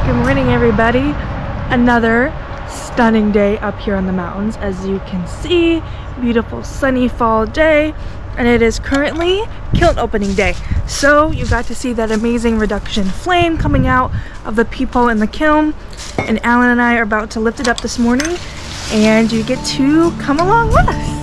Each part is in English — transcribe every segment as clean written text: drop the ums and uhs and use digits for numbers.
Good morning, everybody. Another stunning day up here on the mountains. As you can see, beautiful sunny fall day, and it is currently kiln opening day. So you got to see that amazing reduction flame coming out of the peephole in the kiln, and Alan and I are about to lift it up this morning, and you get to come along with us.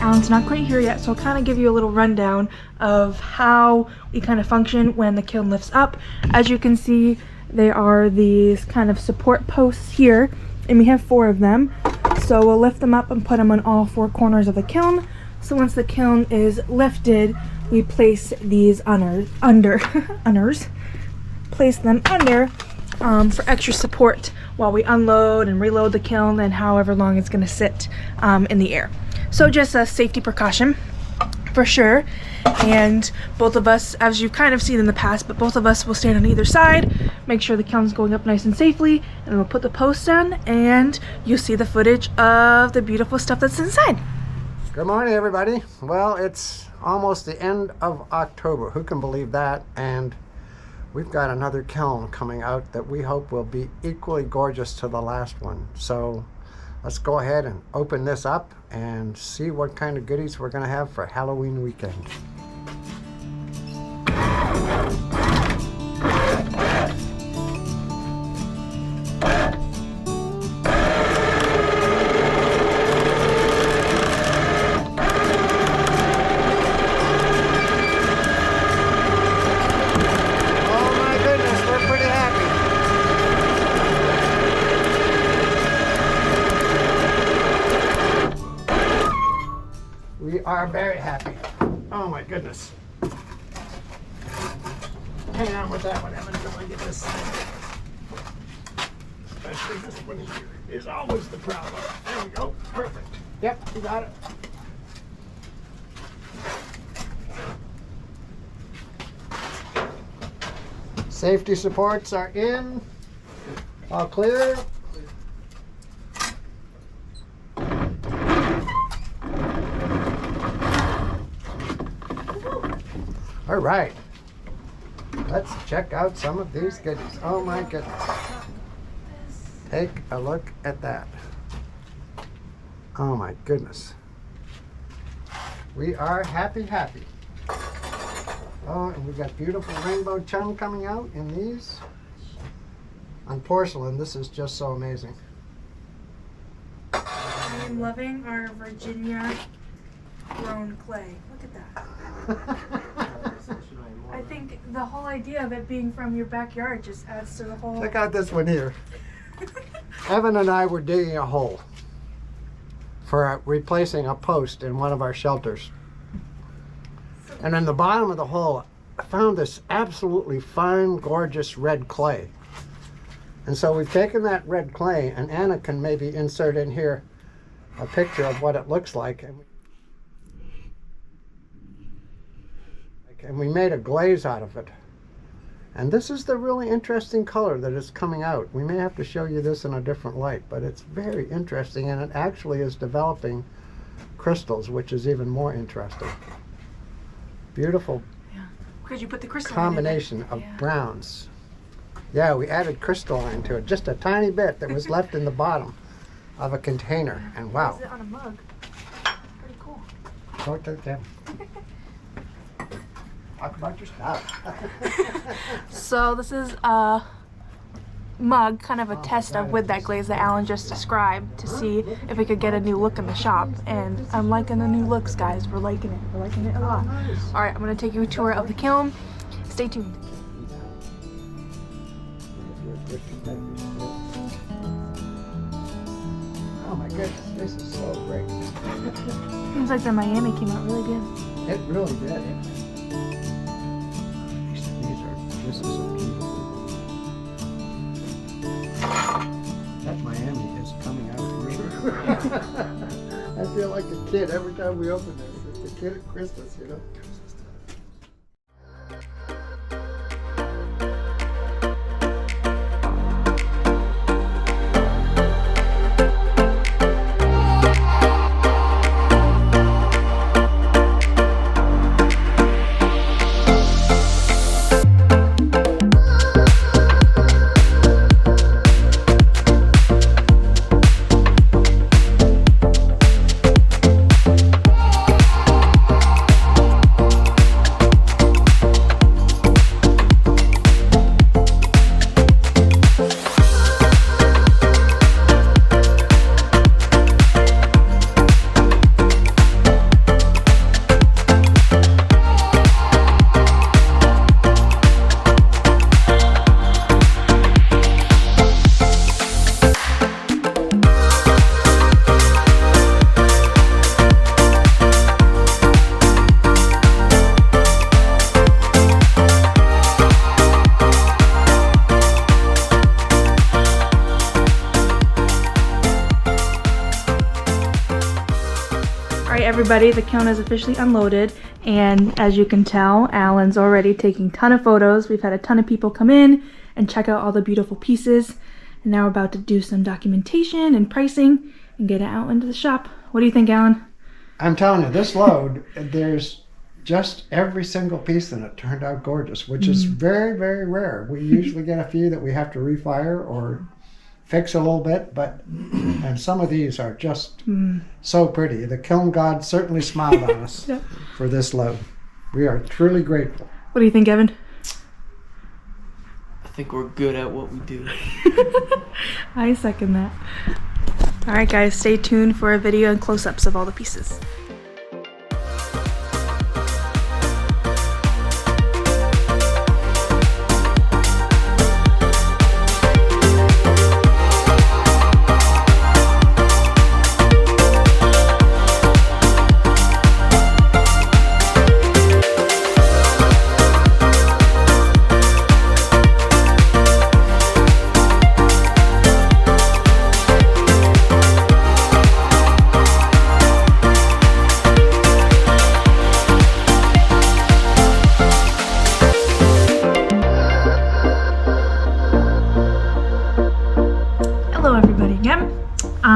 Alan's not quite here yet, so I'll kind of give you a little rundown of how we kind of function when the kiln lifts up. As you can see, they are these kind of support posts here, and we have 4 of them. So we'll lift them up and put them on all 4 corners of the kiln. So once the kiln is lifted, we place these place them under for extra support while we unload and reload the kiln, and however long it's going to sit in the air. So just a safety precaution for sure. And both of us, as you've kind of seen in the past, but both of us will stand on either side, make sure the kiln's going up nice and safely, and we'll put the posts on, and you'll see the footage of the beautiful stuff that's inside. Good morning, everybody. Well, it's almost the end of October. Who can believe that? And we've got another kiln coming out that we hope will be equally gorgeous to the last one. So let's go ahead and open this up and see what kind of goodies we're going to have for Halloween weekend. We are very happy. Oh my goodness. Hang on with that one, Evan, until I get this. Especially this one here is always the problem. There we go. Perfect. Yep, you got it. Safety supports are in. All clear. All right, let's check out some of these goodies. Oh my goodness. Take a look at that. Oh my goodness. We are happy. Oh, and we've got beautiful rainbow chum coming out in these. On porcelain, this is just so amazing. I am loving our Virginia grown clay. Look at that. I think the whole idea of it being from your backyard just adds to the whole... Check out this one here. Evan and I were digging a hole for replacing a post in one of our shelters. And in the bottom of the hole, I found this absolutely fine, gorgeous red clay. And so we've taken that red clay, and Anna can maybe insert in here a picture of what it looks like. And we made a glaze out of it. And this is the really interesting color that is coming out. We may have to show you this in a different light, but it's very interesting, and it actually is developing crystals, which is even more interesting. Beautiful. Yeah. Because you put the crystal combination of browns. Yeah, we added crystalline to it, just a tiny bit that was left in the bottom of a container. And wow. Is it on a mug? Pretty cool. Go to them. Talk about your stuff. So this is a mug, kind of a test of with that glaze that Alan just described, to see if we could get a new look in the shop. And I'm liking the new looks, guys. We're liking it. We're liking it a lot. All right, I'm going to take you a tour of the kiln. Stay tuned. Oh my goodness, this is so great. Seems like the Miami came out really good. It really did. This is so beautiful. That Miami is coming out of here. I feel like a kid every time we open it. It's a kid at Christmas, you know. Alright everybody, the kiln is officially unloaded, and as you can tell, Alan's already taking a ton of photos. We've had a ton of people come in and check out all the beautiful pieces, and now we're about to do some documentation and pricing and get it out into the shop. What do you think, Alan? I'm telling you, this load, there's just every single piece in it turned out gorgeous, which is very, very rare. We usually get a few that we have to refire or fix a little bit, and some of these are just so pretty. The kiln god certainly smiled on us for this load. We are truly grateful. What do you think, Evan? I think we're good at what we do. I second that. Alright guys, stay tuned for a video and close-ups of all the pieces.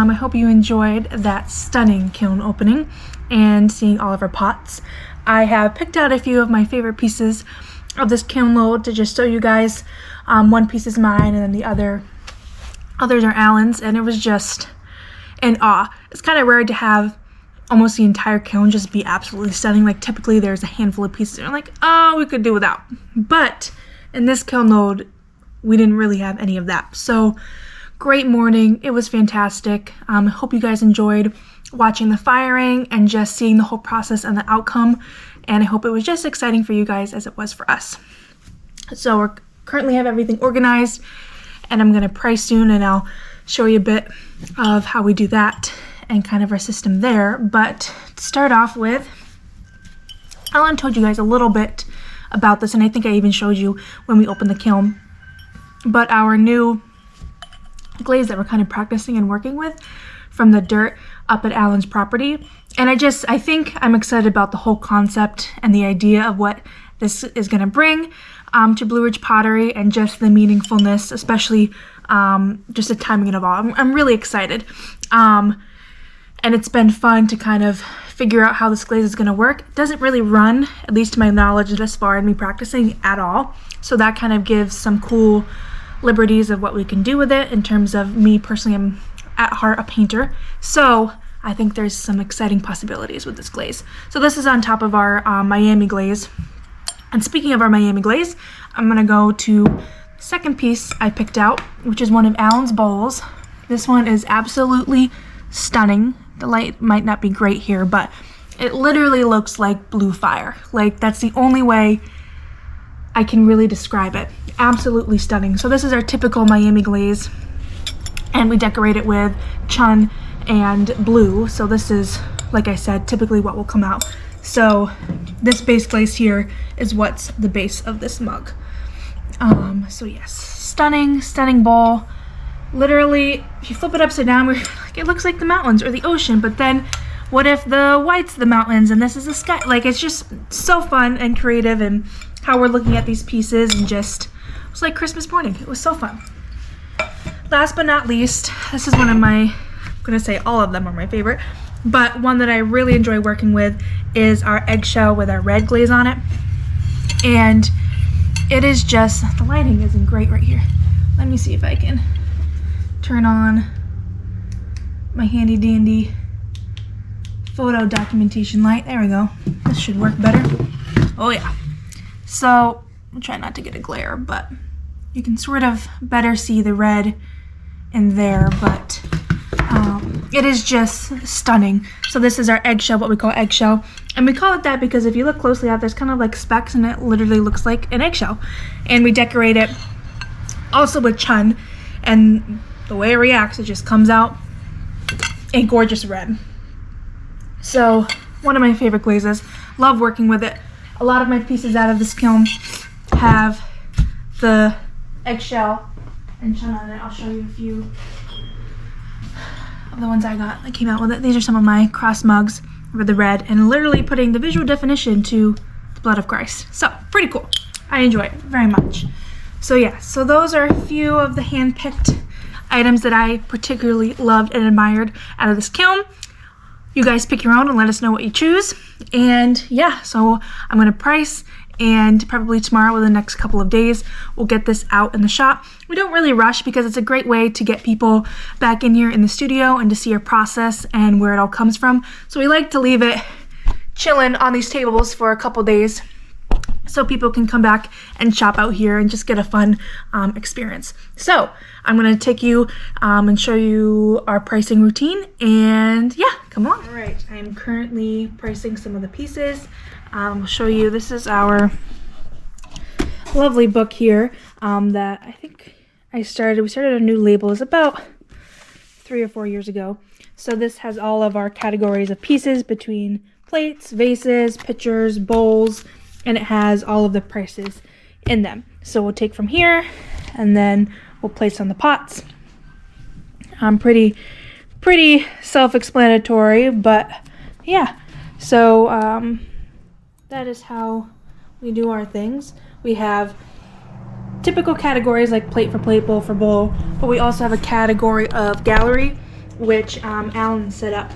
I hope you enjoyed that stunning kiln opening and seeing all of our pots. I have picked out a few of my favorite pieces of this kiln load to just show you guys. One piece is mine and then the others are Alan's, and it was just in awe. It's kind of rare to have almost the entire kiln just be absolutely stunning. Like typically there's a handful of pieces and I'm like, oh, we could do without. But in this kiln load, we didn't really have any of that. So great morning. It was fantastic. I hope you guys enjoyed watching the firing and just seeing the whole process and the outcome. And I hope it was just exciting for you guys as it was for us. So we currently have everything organized, and I'm going to price soon, and I'll show you a bit of how we do that and kind of our system there. But to start off with, Alan told you guys a little bit about this, and I think I even showed you when we opened the kiln. But our new glaze that we're kind of practicing and working with from the dirt up at Alan's property. And I think I'm excited about the whole concept and the idea of what this is going to bring to Blue Ridge Pottery, and just the meaningfulness, especially just the timing of all. I'm really excited. And it's been fun to kind of figure out how this glaze is going to work. It doesn't really run, at least to my knowledge thus far in me practicing, at all. So that kind of gives some cool liberties of what we can do with it. In terms of me personally, I'm at heart a painter, so I think there's some exciting possibilities with this glaze. So this is on top of our Miami glaze. And speaking of our Miami glaze, I'm gonna go to the second piece I picked out, which is one of Alan's bowls. This one is absolutely stunning. The light might not be great here, but it literally looks like blue fire. Like, that's the only way I can really describe it. Absolutely stunning. So this is our typical Miami glaze, and we decorate it with chun and blue. So this is, like I said, typically what will come out. So this base glaze here is what's the base of this mug. So yes, stunning bowl. Literally, if you flip it upside down, it looks like the mountains or the ocean, but then what if the white's the mountains and this is the sky? Like, it's just so fun and creative, and how we're looking at these pieces, and just, it was like Christmas morning. It was so fun. Last but not least, this is one of my, I'm gonna say all of them are my favorite, but one that I really enjoy working with is our eggshell with our red glaze on it. And it is just, the lighting isn't great right here. Let me see if I can turn on my handy dandy photo documentation light. There we go. This should work better. Oh yeah. So I'll try not to get a glare, but you can sort of better see the red in there, but it is just stunning. So this is our eggshell, what we call eggshell. And we call it that because if you look closely out, there's kind of like specks, and it literally looks like an eggshell. And we decorate it also with chun, and the way it reacts, it just comes out a gorgeous red. So one of my favorite glazes. Love working with it. A lot of my pieces out of this kiln have the eggshell and chun on it. I'll show you a few of the ones I got that came out with it. These are some of my cross mugs. over the red and literally putting the visual definition to the blood of Christ. So pretty cool. I enjoy it very much. So yeah, so those are a few of the hand-picked items that I particularly loved and admired out of this kiln. You guys pick your own and let us know what you choose. And yeah, so I'm gonna price, and probably tomorrow or the next couple of days we'll get this out in the shop. We don't really rush because it's a great way to get people back in here in the studio and to see our process and where it all comes from. So we like to leave it chilling on these tables for a couple days so people can come back and shop out here and just get a fun experience. So I'm gonna take you and show you our pricing routine, and yeah, come along. All right, I'm currently pricing some of the pieces. I'll show you, this is our lovely book here that I think we started a new label. It's about 3 or 4 years ago. So this has all of our categories of pieces between plates, vases, pitchers, bowls, and it has all of the prices in them. So we'll take from here and then we'll place on the pots. Pretty self-explanatory, but yeah. So that is how we do our things. We have typical categories like plate for plate, bowl for bowl, but we also have a category of gallery, which Alan set up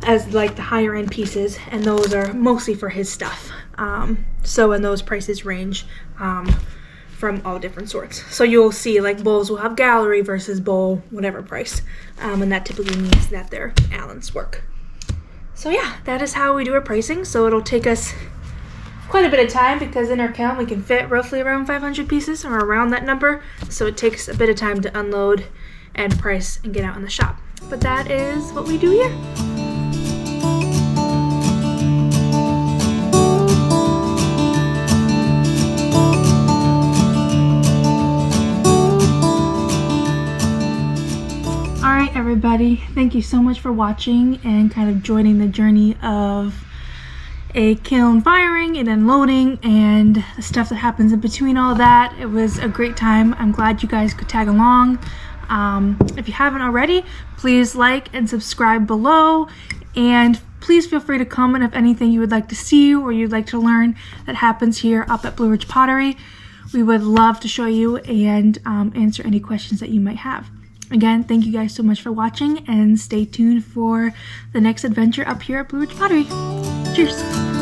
as like the higher end pieces, and those are mostly for his stuff. And those prices range from all different sorts. So you'll see like bowls will have gallery versus bowl, whatever price, and that typically means that they're Alan's work. So yeah, that is how we do our pricing. So it'll take us quite a bit of time because in our kiln we can fit roughly around 500 pieces or around that number. So it takes a bit of time to unload and price and get out in the shop. But that is what we do here. Alright everybody, thank you so much for watching and kind of joining the journey of a kiln firing and unloading and the stuff that happens in between all that. It was a great time. I'm glad you guys could tag along. If you haven't already, please like and subscribe below, and please feel free to comment if anything you would like to see or you'd like to learn that happens here up at Blue Ridge Pottery. We would love to show you and answer any questions that you might have. Again, thank you guys so much for watching, and stay tuned for the next adventure up here at Blue Ridge Pottery. Cheers!